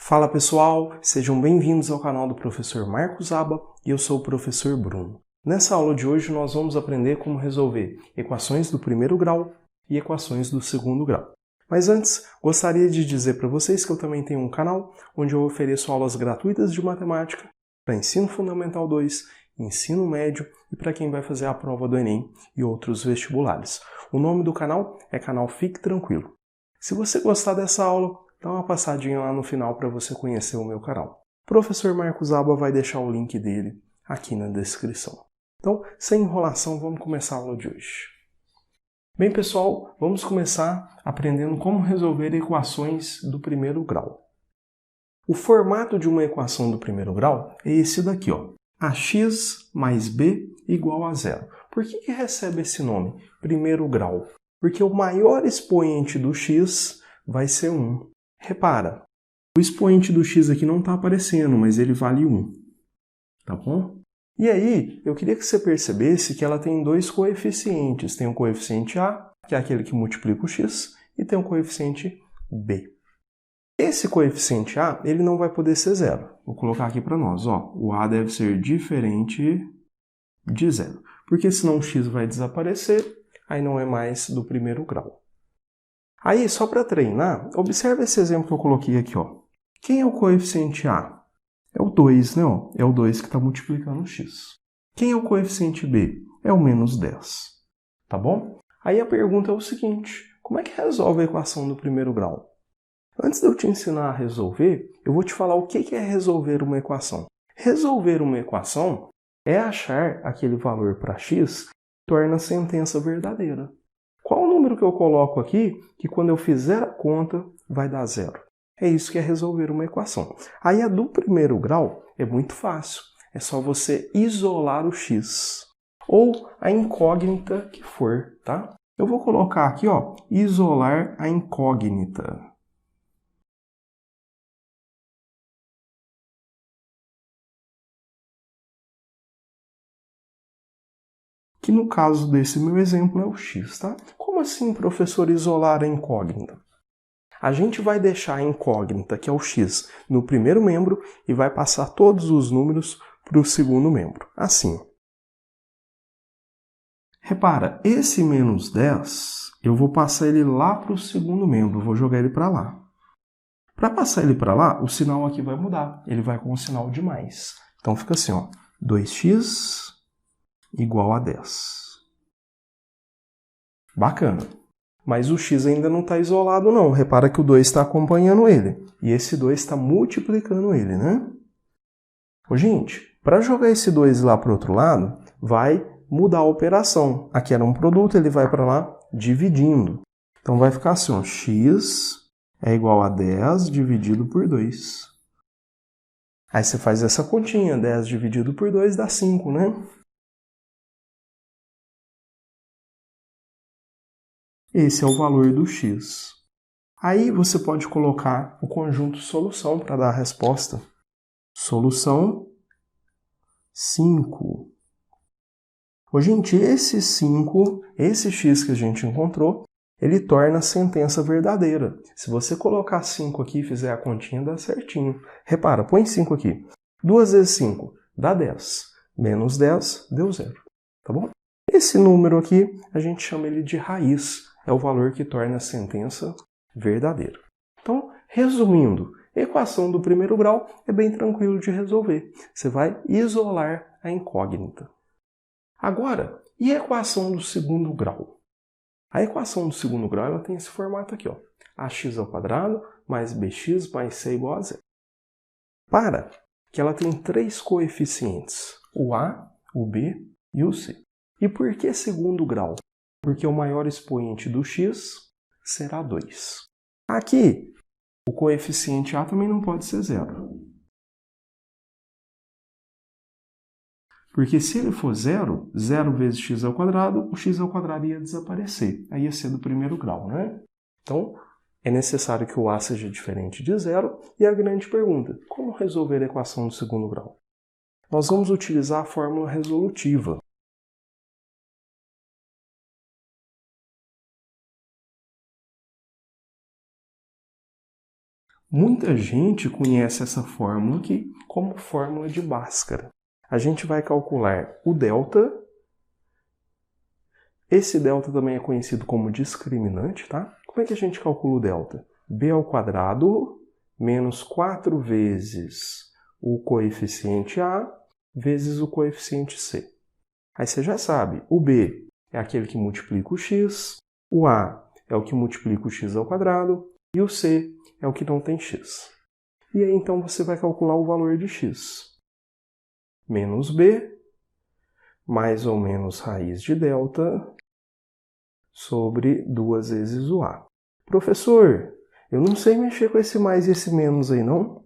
Fala pessoal, sejam bem-vindos ao canal do professor Marcos Aba e eu sou o professor Bruno. Nessa aula de hoje nós vamos aprender como resolver equações do primeiro grau e equações do segundo grau. Mas antes, gostaria de dizer para vocês que eu também tenho um canal onde eu ofereço aulas gratuitas de matemática para Ensino Fundamental 2, Ensino Médio e para quem vai fazer a prova do Enem e outros vestibulares. O nome do canal é Canal Fique Tranquilo. Se você gostar dessa aula, dá uma passadinha lá no final para você conhecer o meu canal. O professor Marcos Aba vai deixar o link dele aqui na descrição. Então, sem enrolação, vamos começar a aula de hoje. Bem, pessoal, vamos começar aprendendo como resolver equações do primeiro grau. O formato de uma equação do primeiro grau é esse daqui, ó. Ax mais b igual a zero. Por que recebe esse nome, primeiro grau? Porque o maior expoente do x vai ser 1. Repara, o expoente do x aqui não está aparecendo, mas ele vale 1. Tá bom? E aí, eu queria que você percebesse que ela tem dois coeficientes. Tem o coeficiente a, que é aquele que multiplica o x, e tem o coeficiente b. Esse coeficiente a, ele não vai poder ser zero. Vou colocar aqui para nós, ó. O a deve ser diferente de zero, porque senão o x vai desaparecer, aí não é mais do primeiro grau. Aí, só para treinar, observa esse exemplo que eu coloquei aqui, ó. Quem é o coeficiente a? É o 2, né? Ó? É o 2 que está multiplicando o x. Quem é o coeficiente b? É o menos 10. Tá bom? Aí a pergunta é o seguinte, como é que resolve a equação do primeiro grau? Antes de eu te ensinar a resolver, eu vou te falar o que é resolver uma equação. Resolver uma equação é achar aquele valor para x que torna a sentença verdadeira. Qual o número que eu coloco aqui que quando eu fizer a conta vai dar zero? É isso que é resolver uma equação. Aí a do primeiro grau é muito fácil. É só você isolar o x. Ou a incógnita que for, tá? Eu vou colocar aqui, ó, isolar a incógnita. Que no caso desse meu exemplo é o x, tá? Como assim, professor, isolar a incógnita? A gente vai deixar a incógnita, que é o x, no primeiro membro e vai passar todos os números para o segundo membro. Assim. Repara, esse menos 10, eu vou passar ele lá para o segundo membro, vou jogar ele para lá. Para passar ele para lá, o sinal aqui vai mudar, ele vai com o sinal de mais. Então fica assim, ó, 2x igual a 10. Bacana. Mas o x ainda não está isolado, não. Repara que o 2 está acompanhando ele. E esse 2 está multiplicando ele, né? Ô, gente, para jogar esse 2 lá para o outro lado, vai mudar a operação. Aqui era um produto, ele vai para lá dividindo. Então vai ficar assim, ó, x é igual a 10 dividido por 2. Aí você faz essa continha, 10 dividido por 2 dá 5, né? Esse é o valor do x. Aí você pode colocar o conjunto solução para dar a resposta. Solução 5. Ô, gente, esse 5, esse x que a gente encontrou, ele torna a sentença verdadeira. Se você colocar 5 aqui e fizer a continha, dá certinho. Repara, põe 5 aqui. 2 vezes 5 dá 10. Menos 10 deu 0. Tá bom? Esse número aqui, a gente chama ele de raiz. É o valor que torna a sentença verdadeira. Então, resumindo, equação do primeiro grau é bem tranquilo de resolver. Você vai isolar a incógnita. Agora, e a equação do segundo grau? A equação do segundo grau ela tem esse formato aqui, ó. Ax² mais bx mais c igual a zero. Para que ela tem três coeficientes, o a, o b e o c. E por que segundo grau? Porque o maior expoente do x será 2. Aqui, o coeficiente a também não pode ser zero. Porque se ele for zero, 0 vezes x², o x² ia desaparecer. Aí ia ser do primeiro grau, né? Então, é necessário que o a seja diferente de zero. E a grande pergunta, como resolver a equação do segundo grau? Nós vamos utilizar a fórmula resolutiva. Muita gente conhece essa fórmula aqui como fórmula de Bhaskara. A gente vai calcular o delta. Esse delta também é conhecido como discriminante, tá? Como é que a gente calcula o delta? B ao quadrado menos 4 vezes o coeficiente A vezes o coeficiente C. Aí você já sabe, o B é aquele que multiplica o x, o A é o que multiplica o x ao quadrado e o C é o que não tem x. E aí então você vai calcular o valor de x. Menos B, mais ou menos raiz de delta, sobre 2 vezes o A. Professor, eu não sei mexer com esse mais e esse menos aí, não?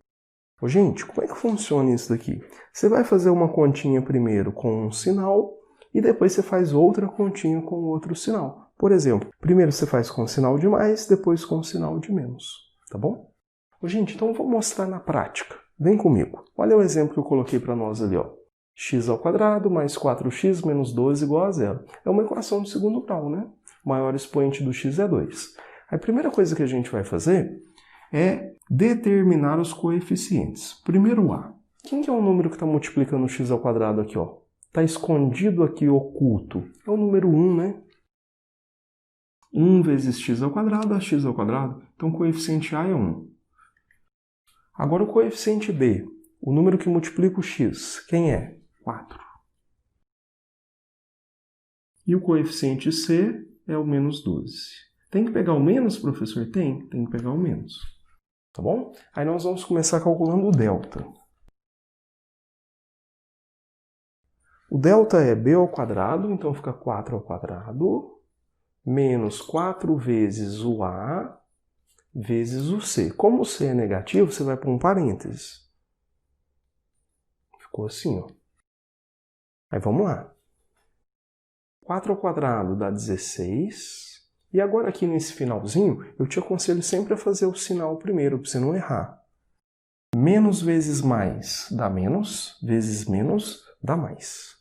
Ô, gente, como é que funciona isso daqui? Você vai fazer uma continha primeiro com um sinal e depois você faz outra continha com outro sinal. Por exemplo, primeiro você faz com sinal de mais, depois com sinal de menos. Tá bom? Ô, gente, então eu vou mostrar na prática. Vem comigo. Olha o exemplo que eu coloquei para nós ali, ó. X ao quadrado mais 4x menos 12 igual a zero. É uma equação do segundo grau, né? O maior expoente do x é 2. A primeira coisa que a gente vai fazer é determinar os coeficientes. Primeiro o A. Quem que é o número que está multiplicando o x ao quadrado aqui, ó? Está escondido aqui, oculto. É o número 1, né? 1 vezes x ao quadrado é x ao quadrado. Então o coeficiente A é 1. Agora o coeficiente B, o número que multiplica o x, quem é? 4. E o coeficiente C é o menos 12. Tem que pegar o menos, professor? Tem que pegar o menos. Tá bom? Aí nós vamos começar calculando o delta. O delta é b ao quadrado, então fica 4 ao quadrado, menos 4 vezes o A vezes o C. Como o C é negativo, você vai pôr um parênteses. Ficou assim, ó. Aí vamos lá. 4 ao quadrado dá 16. E agora aqui nesse finalzinho, eu te aconselho sempre a fazer o sinal primeiro, para você não errar. Menos vezes mais dá menos, vezes menos dá mais.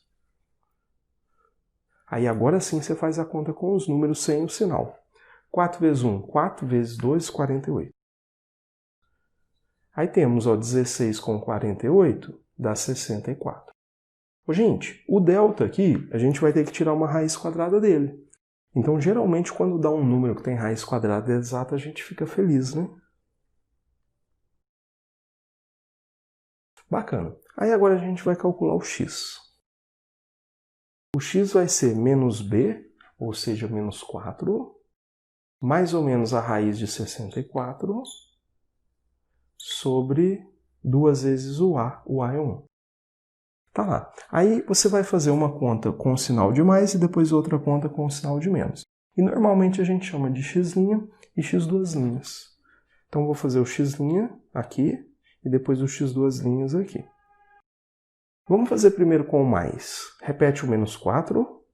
Aí agora sim você faz a conta com os números sem o sinal. 4 vezes 1, 4 vezes 2, 48. Aí temos, ó, 16 com 48 dá 64. Ô, gente, o delta aqui, a gente vai ter que tirar uma raiz quadrada dele. Então, geralmente, quando dá um número que tem raiz quadrada exata, a gente fica feliz, né? Bacana. Aí agora a gente vai calcular o x. O x vai ser menos b, ou seja, menos 4, mais ou menos a raiz de 64, sobre 2 vezes o A. O A é 1. Tá lá. Aí você vai fazer uma conta com o sinal de mais e depois outra conta com o sinal de menos. E normalmente a gente chama de x' e x'. Então vou fazer o x' aqui e depois o x' aqui. Vamos fazer primeiro com o mais. Repete o menos 4,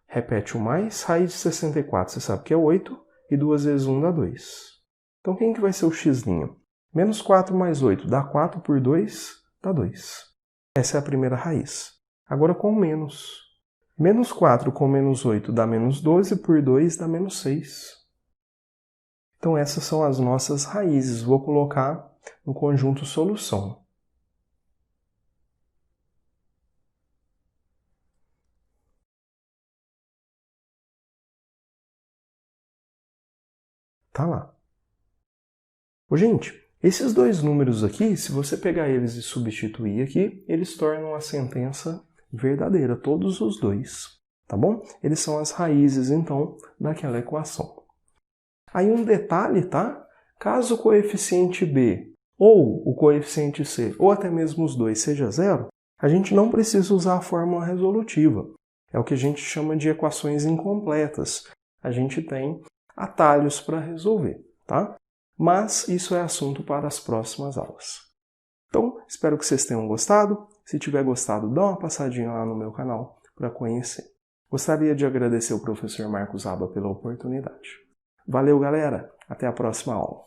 repete o mais, raiz de 64, você sabe que é 8, e 2 vezes 1 dá 2. Então quem que vai ser o x'? Menos 4 mais 8 dá 4 por 2, dá 2. Essa é a primeira raiz. Agora com menos. Menos 4 com menos 8 dá menos 12, por 2 dá menos 6. Então essas são as nossas raízes. Vou colocar no conjunto solução. Tá lá. Ô, gente, esses dois números aqui, se você pegar eles e substituir aqui, eles tornam a sentença verdadeira, todos os dois, tá bom? Eles são as raízes, então, daquela equação. Aí um detalhe, tá? Caso o coeficiente B ou o coeficiente C, ou até mesmo os dois, seja zero, a gente não precisa usar a fórmula resolutiva. É o que a gente chama de equações incompletas. A gente tem atalhos para resolver, tá? Mas isso é assunto para as próximas aulas. Então, espero que vocês tenham gostado. Se tiver gostado, dá uma passadinha lá no meu canal para conhecer. Gostaria de agradecer ao professor Marcos Aba pela oportunidade. Valeu, galera! Até a próxima aula.